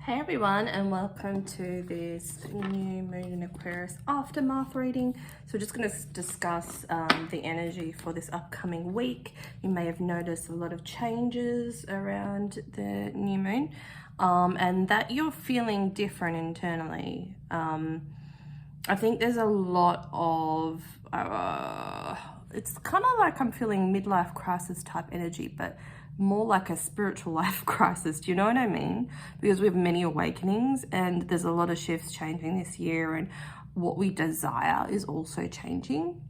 Hey everyone, and welcome to this new moon in Aquarius aftermath reading. So we're just going to discuss the energy for this upcoming week. You may have noticed a lot of changes around the new moon, and that you're feeling different internally. I think there's a lot of it's kind of like I'm feeling midlife crisis type energy, but more like a spiritual life crisis. Do you know what I mean? Because we have many awakenings and there's a lot of shifts changing this year, and what we desire is also changing.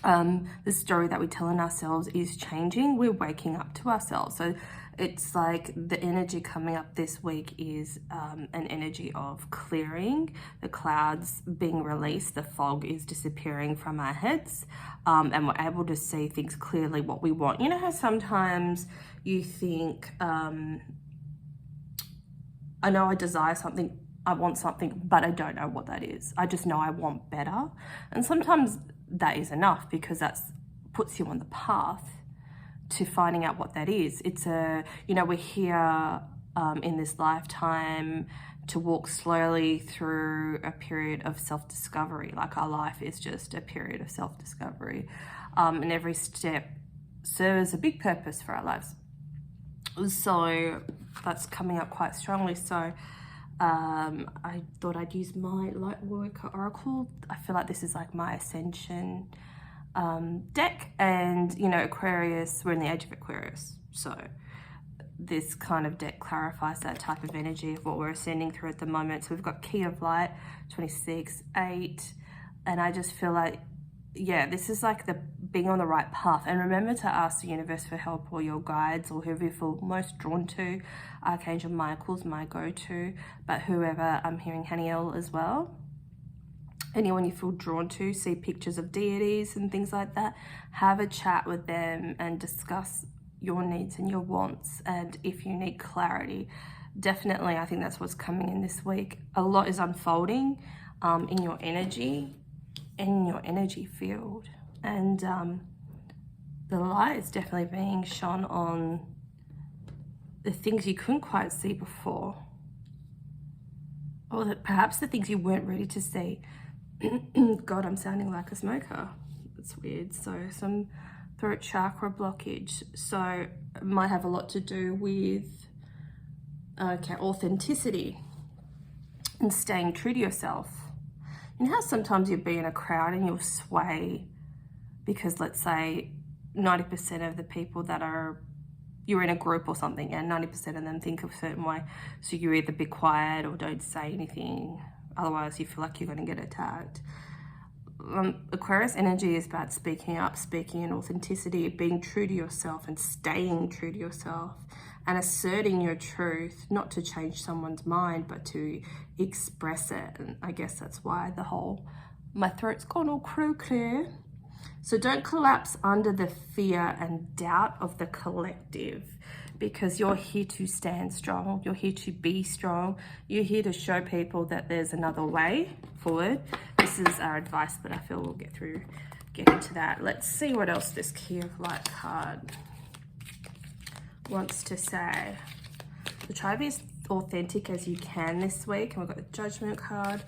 The story that we tell in ourselves is changing. We're waking up to ourselves. So it's like the energy coming up this week is an energy of clearing, the clouds being released, the fog is disappearing from our heads, and we're able to see things clearly, what we want. You know how sometimes you think, I know I desire something, I want something, but I don't know what that is. I just know I want better. And sometimes that is enough, because that puts you on the path to finding out what that is. It's we're here in this lifetime to walk slowly through a period of self-discovery. Like, our life is just a period of self-discovery, and every step serves a big purpose for our lives. So that's coming up quite strongly. So I thought I'd use my light worker oracle. I feel like this is like my ascension deck, and Aquarius, we're in the age of Aquarius, so this kind of deck clarifies that type of energy of what we're ascending through at the moment. So we've got Key of Light 26, 8, and I just feel like, yeah, this is like the being on the right path. And remember to ask the universe for help, or your guides, or whoever you feel most drawn to. Archangel Michael's my go-to, but whoever, I'm hearing Haniel as well. Anyone you feel drawn to, see pictures of deities and things like that, have a chat with them and discuss your needs and your wants. And if you need clarity, definitely, I think that's what's coming in this week. A lot is unfolding in your energy, in your energy field, and the light is definitely being shone on the things you couldn't quite see before, or that perhaps the things you weren't ready to see. God, I'm sounding like a smoker. That's weird. So some throat chakra blockage. So it might have a lot to do with authenticity and staying true to yourself. You know how sometimes you'll be in a crowd and you'll sway because, let's say, 90% of the people that are, you're in a group or something, and 90% of them think a certain way. So you either be quiet or don't say anything. Otherwise, you feel like you're going to get attacked. Aquarius energy is about speaking up, speaking in authenticity, being true to yourself and staying true to yourself, and asserting your truth, not to change someone's mind, but to express it. And I guess that's why my throat's gone all clear. So don't collapse under the fear and doubt of the collective, because you're here to stand strong. You're here to be strong. You're here to show people that there's another way forward. This is our advice, but I feel we'll get into that. Let's see what else this Key of Light card wants to say. So try to be as authentic as you can this week. And we've got the Judgment card.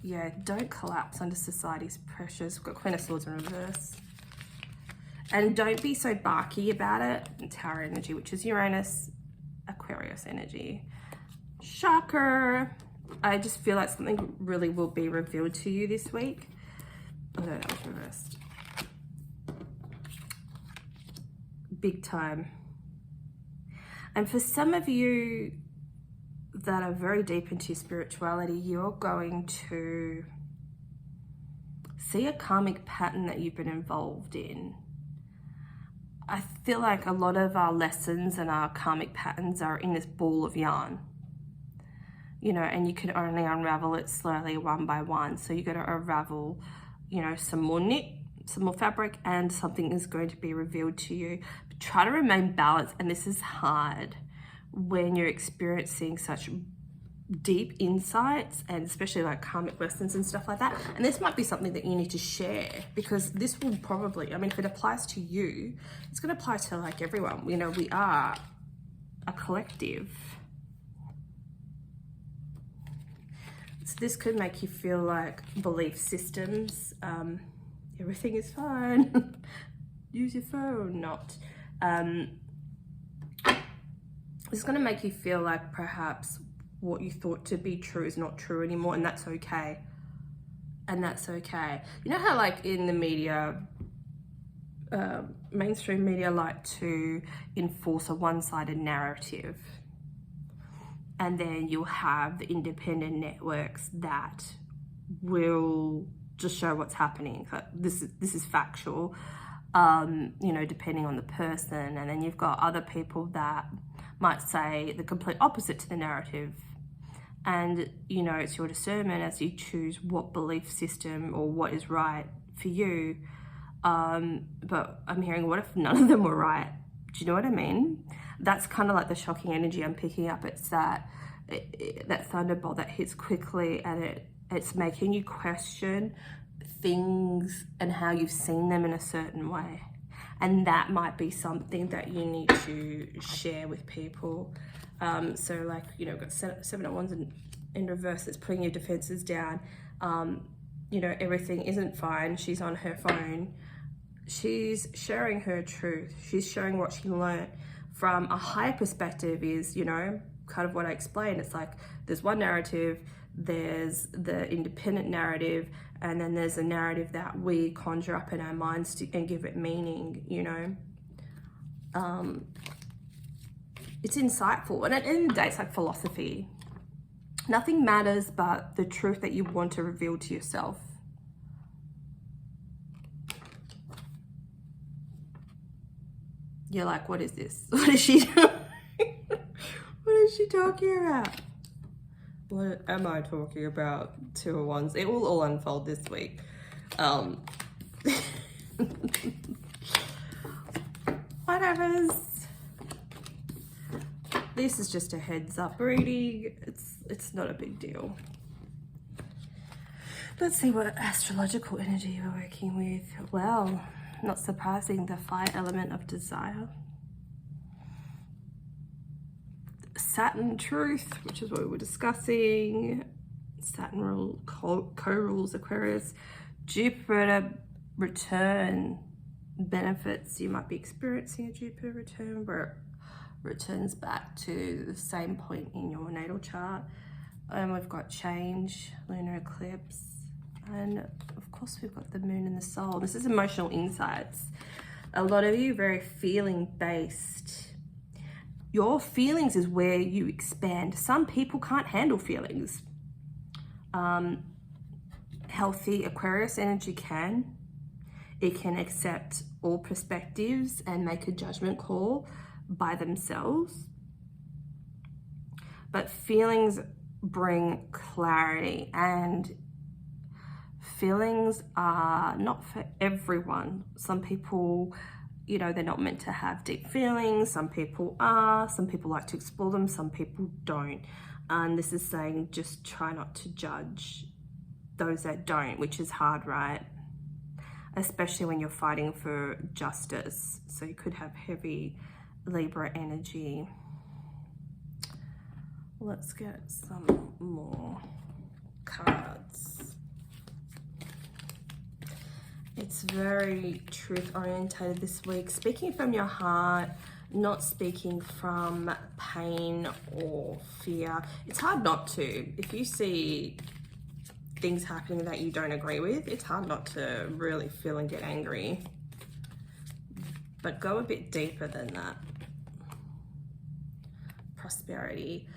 Yeah, don't collapse under society's pressures. We've got Queen of Swords in reverse. And don't be so barky about it. And Tower energy, which is Uranus, Aquarius energy. Shocker. I just feel like something really will be revealed to you this week. Oh no, that was reversed. Big time. And for some of you that are very deep into spirituality, you're going to see a karmic pattern that you've been involved in. I feel like a lot of our lessons and our karmic patterns are in this ball of yarn, and you can only unravel it slowly, one by one. So you got to unravel, some more knit, some more fabric, and something is going to be revealed to you. But try to remain balanced, and this is hard when you're experiencing such deep insights, and especially like karmic lessons and stuff like that. And this might be something that you need to share, because this will probably, if it applies to you, it's going to apply to like everyone. We are a collective. So this could make you feel like belief systems, everything is fine, use your phone, not. It's going to make you feel like perhaps what you thought to be true is not true anymore, and that's okay. And that's okay. You know how like in the media, mainstream media like to enforce a one-sided narrative, and then you'll have the independent networks that will just show what's happening. This is factual, you know, depending on the person. And then you've got other people that might say the complete opposite to the narrative. And, you know, it's your discernment as you choose what belief system or what is right for you. But I'm hearing, what if none of them were right? Do you know what I mean? That's kind of like the shocking energy I'm picking up. It's that thunderbolt that hits quickly, and it's making you question things and how you've seen them in a certain way. And that might be something that you need to share with people. So like, you know, got 7 of Wands in reverse, it's putting your defenses down. You know, everything isn't fine. She's on her phone. She's sharing her truth. She's showing what she learned. From a higher perspective is, you know, kind of what I explained. It's like there's one narrative, there's the independent narrative, and then there's a narrative that we conjure up in our minds and give it meaning, you know. It's insightful, and at the end of the day, it's like philosophy. Nothing matters but the truth that you want to reveal to yourself. You're like, what is this? What is she doing? What is she talking about? What am I talking about? 2 of Wands. It will all unfold this week. Whatever's. This is just a heads up reading. It's not a big deal. Let's see what astrological energy we're working with. Well, not surprising, the fire element of desire. Saturn truth, which is what we were discussing. Saturn co-rules Aquarius. Jupiter return benefits. You might be experiencing a Jupiter return where it returns back to the same point in your natal chart. And we've got change, lunar eclipse, and of course we've got the moon and the soul. This is emotional insights. A lot of you very feeling based. Your feelings is where you expand. Some people can't handle feelings. Healthy Aquarius energy can. It can accept all perspectives and make a judgment call by themselves. But feelings bring clarity, and feelings are not for everyone. Some people, you know, they're not meant to have deep feelings. Some people are. Some people like to explore them. Some people don't. And this is saying just try not to judge those that don't, which is hard, right? Especially when you're fighting for justice. So you could have heavy Libra energy. Let's get some more cards. It's very truth orientated this week. Speaking from your heart, not speaking from pain or fear. It's hard not to. If you see things happening that you don't agree with, it's hard not to really feel and get angry. But go a bit deeper than that. Prosperity.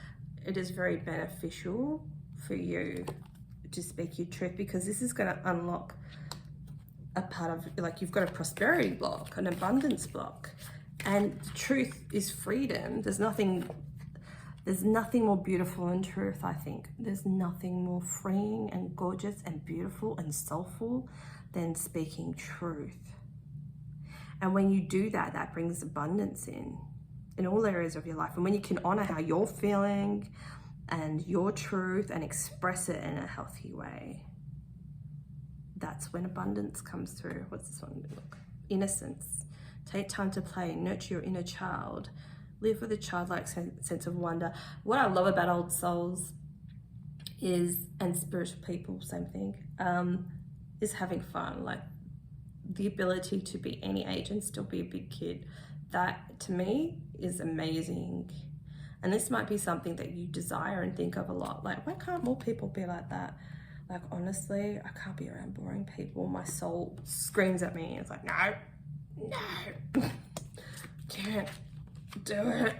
It is very beneficial for you to speak your truth, because this is going to unlock a part of, like, you've got a prosperity block, an abundance block, and truth is freedom. There's nothing more beautiful than truth, I think. There's nothing more freeing and gorgeous and beautiful and soulful than speaking truth. And when you do that, that brings abundance in all areas of your life. And when you can honor how you're feeling and your truth and express it in a healthy way, that's when abundance comes through. What's this one? Look. Innocence. Take time to play, nurture your inner child. Live with a childlike sense of wonder. What I love about old souls and spiritual people, same thing, is having fun. Like the ability to be any age and still be a big kid. That to me is amazing. And this might be something that you desire and think of a lot. Like, why can't more people be like that? Like, honestly, I can't be around boring people. My soul screams at me. It's like, no, can't do it.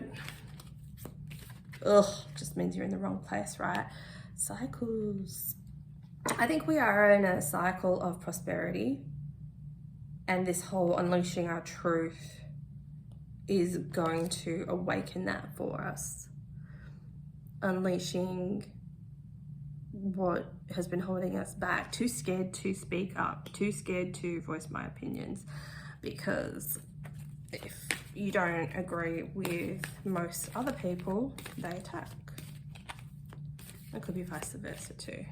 Ugh, just means you're in the wrong place, right? Cycles. I think we are in a cycle of prosperity, and this whole unleashing our truth is going to awaken that for us. Unleashing what has been holding us back. Too scared to speak up, too scared to voice my opinions, because if you don't agree with most other people, they attack. It could be vice versa too.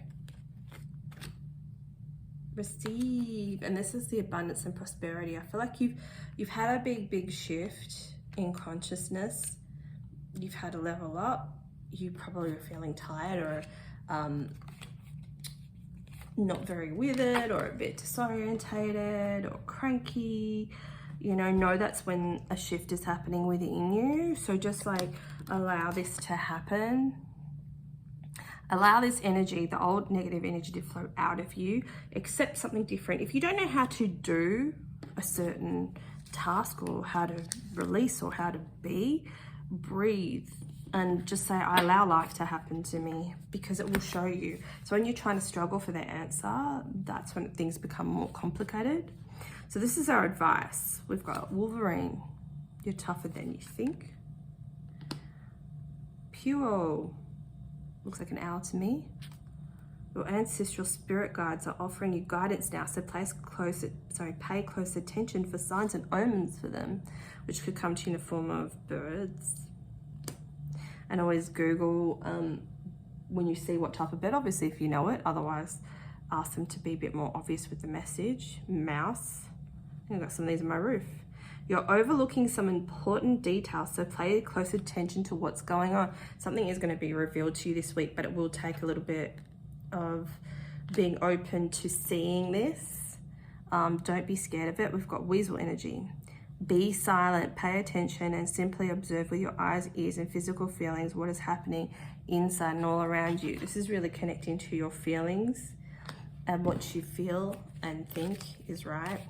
Receive, and this is the abundance and prosperity. I feel like you've had a big shift in consciousness. You've had to level up. You probably were feeling tired or not very with it, or a bit disorientated or cranky. You know that's when a shift is happening within you. So just like allow this to happen. Allow this energy, the old negative energy, to flow out of you. Accept something different. If you don't know how to do a certain task or how to release or how to be, breathe and just say, I allow life to happen to me, because it will show you. So when you're trying to struggle for the answer, that's when things become more complicated. So this is our advice. We've got Wolverine. You're tougher than you think. Pure. Looks like an owl to me. Your ancestral spirit guides are offering you guidance now, so pay close attention for signs and omens for them, which could come to you in the form of birds. And always Google when you see what type of bird, obviously if you know it, otherwise ask them to be a bit more obvious with the message. Mouse. I think I've got some of these on my roof. You're overlooking some important details, so pay close attention to what's going on. Something is going to be revealed to you this week, but it will take a little bit of being open to seeing this. Don't be scared of it. We've got Weasel energy. Be silent, pay attention, and simply observe with your eyes, ears, and physical feelings what is happening inside and all around you. This is really connecting to your feelings and what you feel and think is right.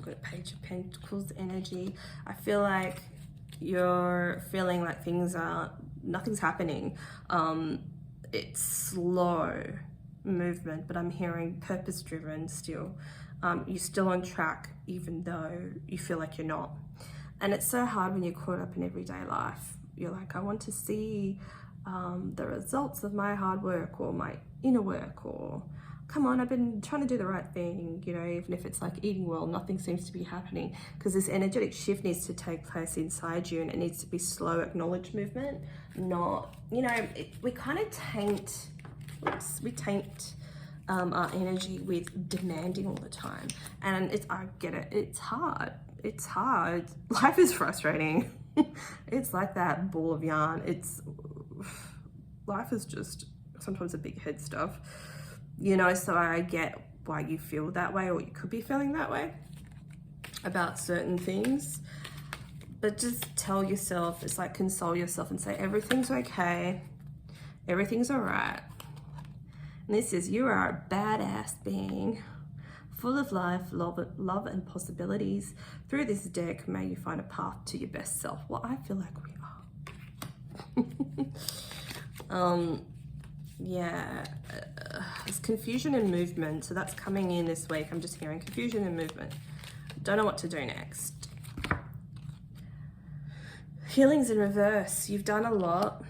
Got Page of Pentacles energy. I feel like you're feeling like nothing's happening. It's slow movement, but I'm hearing purpose driven still. You're still on track even though you feel like you're not. And it's so hard when you're caught up in everyday life. You're like, I want to see the results of my hard work or my inner work, or come on, I've been trying to do the right thing, you know, even if it's like eating well, nothing seems to be happening, because this energetic shift needs to take place inside you, and it needs to be slow, acknowledged movement, not, you know, we kind of taint our energy with demanding all the time. And I get it, it's hard. Life is frustrating. It's like that ball of yarn. Life is just sometimes a big head stuff. You know, so I get why you feel that way, or you could be feeling that way about certain things. But just tell yourself, it's like console yourself and say, everything's okay. Everything's all right. And this is, you are a badass being, full of life, love and possibilities. Through this deck, may you find a path to your best self. Well, I feel like we are. Yeah, there's confusion and movement, so that's coming in this week. I'm just hearing confusion and movement. Don't know what to do next. Healing's in reverse. You've done a lot.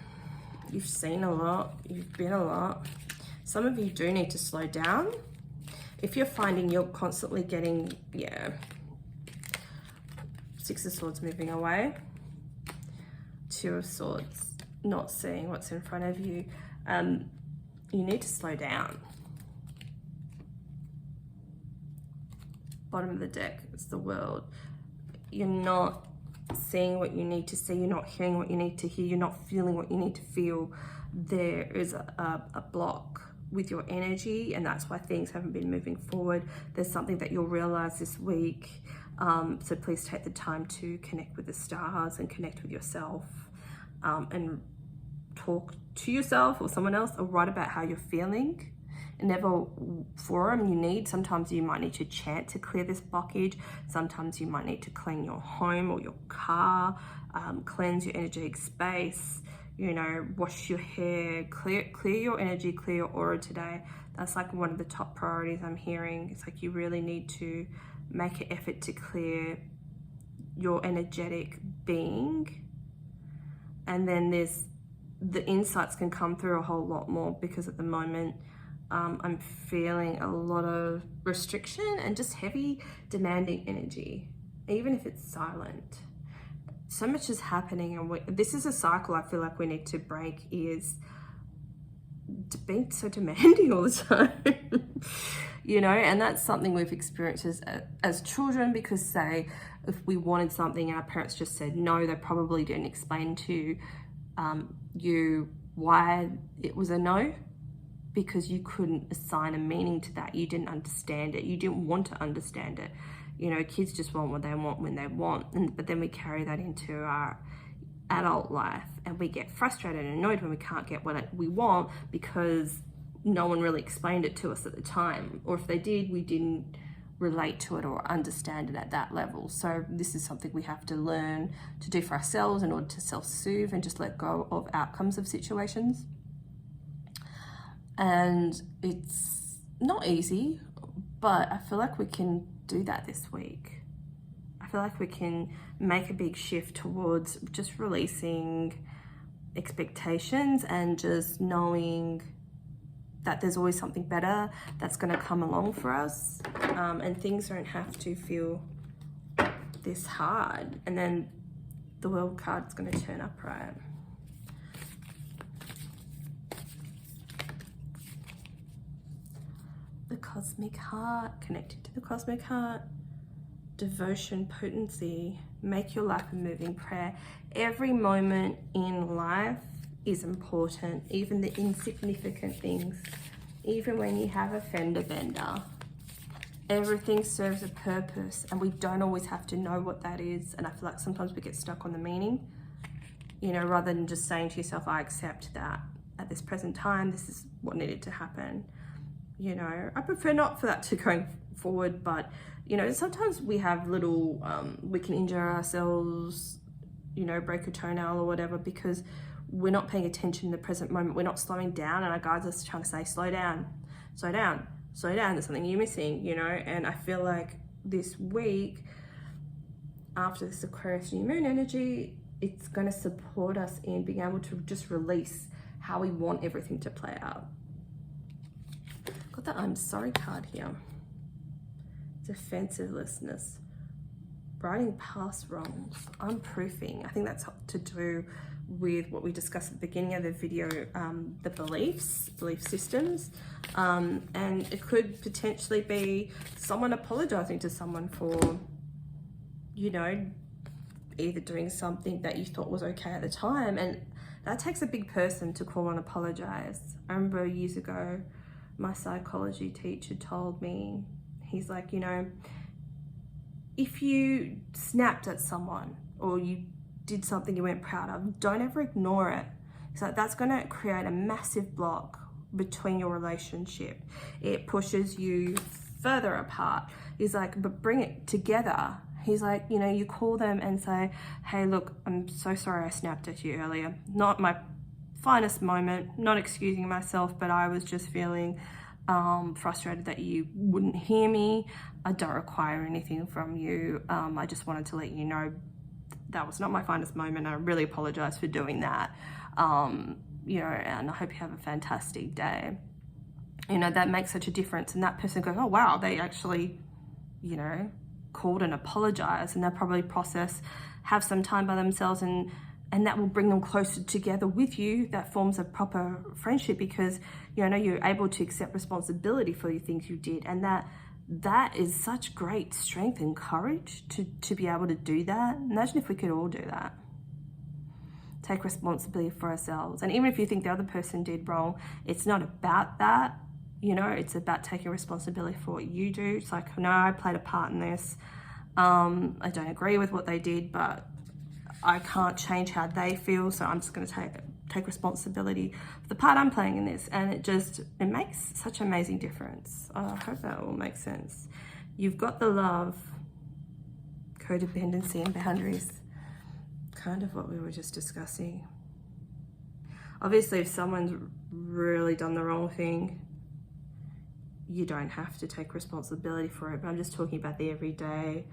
You've seen a lot. You've been a lot. Some of you do need to slow down. If you're finding you're constantly getting, Six of Swords moving away. Two of Swords not seeing what's in front of you. You need to slow down. Bottom of the deck, it's the World. You're not seeing what you need to see, you're not hearing what you need to hear, you're not feeling what you need to feel, there is a block with your energy, and that's why things haven't been moving forward. There's something that you'll realize this week. So please take the time to connect with the stars and connect with yourself, and talk to yourself or someone else, or write about how you're feeling. In whatever forum you need. Sometimes you might need to chant to clear this blockage. Sometimes you might need to clean your home or your car, cleanse your energetic space, you know, wash your hair, clear your energy, clear your aura today. That's like one of the top priorities I'm hearing. It's like you really need to make an effort to clear your energetic being. And then the insights can come through a whole lot more, because at the moment, I'm feeling a lot of restriction and just heavy demanding energy, even if it's silent. So much is happening, and this is a cycle I feel like we need to break, is being so demanding all the time. You know, and that's something we've experienced as children, because say if we wanted something and our parents just said no, they probably didn't explain to you why it was a no, because you couldn't assign a meaning to that. You didn't understand it. You didn't want to understand it. You know, kids just want what they want when they want. But then we carry that into our adult life, and we get frustrated and annoyed when we can't get what we want, because no one really explained it to us at the time. Or if they did, we didn't relate to it or understand it at that level. So this is something we have to learn to do for ourselves in order to self-soothe and just let go of outcomes of situations. And it's not easy, but I feel like we can do that this week. I feel like we can make a big shift towards just releasing expectations and just knowing that there's always something better that's going to come along for us, and things don't have to feel this hard. And then the World card's going to turn up, right? The Cosmic Heart, connected to the Cosmic Heart, devotion, potency, make your life a moving prayer. Every moment in life is important, even the insignificant things. Even when you have a fender bender, everything serves a purpose, and we don't always have to know what that is. And I feel like sometimes we get stuck on the meaning, you know, rather than just saying to yourself, I accept that at this present time, this is what needed to happen. You know, I prefer not for that to go forward, but, you know, sometimes we have little, we can injure ourselves, you know, break a toenail or whatever, because we're not paying attention in the present moment. We're not slowing down, and our guides are trying to say, slow down, slow down, slow down. There's something you're missing, you know? And I feel like this week, after this Aquarius new moon energy, it's going to support us in being able to just release how we want everything to play out. Got the I'm sorry card here. Defensivelessness, writing past wrongs, unproofing. I think that's to do with what we discussed at the beginning of the video, the belief systems, and it could potentially be someone apologizing to someone for, you know, either doing something that you thought was okay at the time, and that takes a big person to call and apologize. I remember years ago, my psychology teacher told me, he's like, you know, if you snapped at someone or you did something you weren't proud of, don't ever ignore it. So that's going to create a massive block between your relationship. It pushes you further apart. He's like, but bring it together. He's like, you know, you call them and say, hey, look, I'm so sorry I snapped at you earlier. Not my finest moment, not excusing myself, but I was just feeling frustrated that you wouldn't hear me. I don't require anything from you. I just wanted to let you know that was not my finest moment. I really apologize for doing that. You know, and I hope you have a fantastic day. You know, that makes such a difference. And that person goes, oh, wow, they actually, you know, called and apologized, and they'll probably have some time by themselves, and that will bring them closer together with you. That forms a proper friendship, because, you know, you're able to accept responsibility for the things you did, and that is such great strength and courage to be able to do that. Imagine if we could all do that. Take responsibility for ourselves. And even if you think the other person did wrong, it's not about that. You know, it's about taking responsibility for what you do. It's like, no, I played a part in this. I don't agree with what they did, but I can't change how they feel. So I'm just going to take responsibility for the part I'm playing in this. And it makes such an amazing difference. I hope that all makes sense. You've got the love, codependency, and boundaries. Kind of what we were just discussing. Obviously, if someone's really done the wrong thing, you don't have to take responsibility for it. But I'm just talking about the everyday,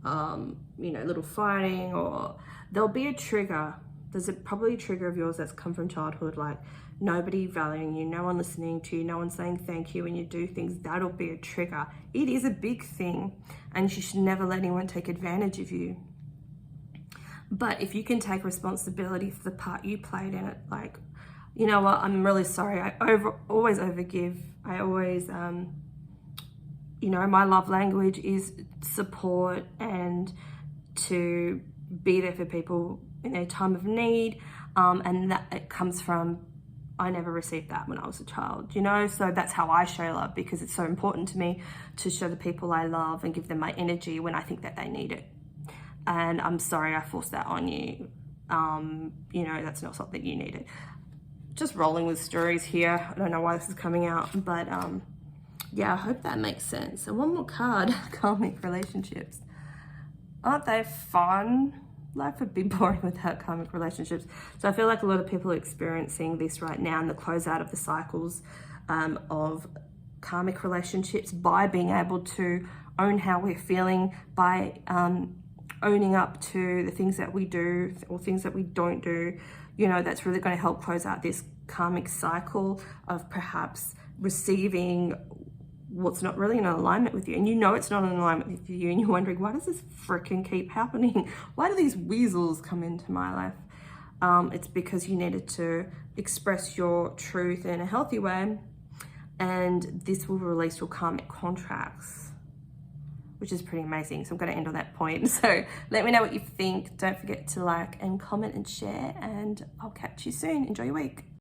you know, little fighting, or there'll be a trigger. There's probably a trigger of yours that's come from childhood, like nobody valuing you, no one listening to you, no one saying thank you when you do things. That'll be a trigger. It is a big thing, and you should never let anyone take advantage of you. But if you can take responsibility for the part you played in it, like, you know what, I'm really sorry. I always overgive. I always, you know, my love language is support and to be there for people in their time of need. And that it comes from, I never received that when I was a child, you know? So that's how I show love, because it's so important to me to show the people I love and give them my energy when I think that they need it. And I'm sorry I forced that on you. You know, that's not something you needed. Just rolling with stories here. I don't know why this is coming out, but yeah, I hope that makes sense. And one more card, karmic relationships. Aren't they fun? Life would be boring without karmic relationships. So I feel like a lot of people are experiencing this right now in the closeout of the cycles of karmic relationships, by being able to own how we're feeling, by owning up to the things that we do or things that we don't do. You know, that's really going to help close out this karmic cycle of perhaps receiving what's not really in alignment with you. And you know it's not in alignment with you, and you're wondering, why does this freaking keep happening? Why do these weasels come into my life? It's because you needed to express your truth in a healthy way, and this will release your karmic contracts, which is pretty amazing. So I'm going to end on that point. So let me know what you think. Don't forget to like and comment and share, and I'll catch you soon. Enjoy your week.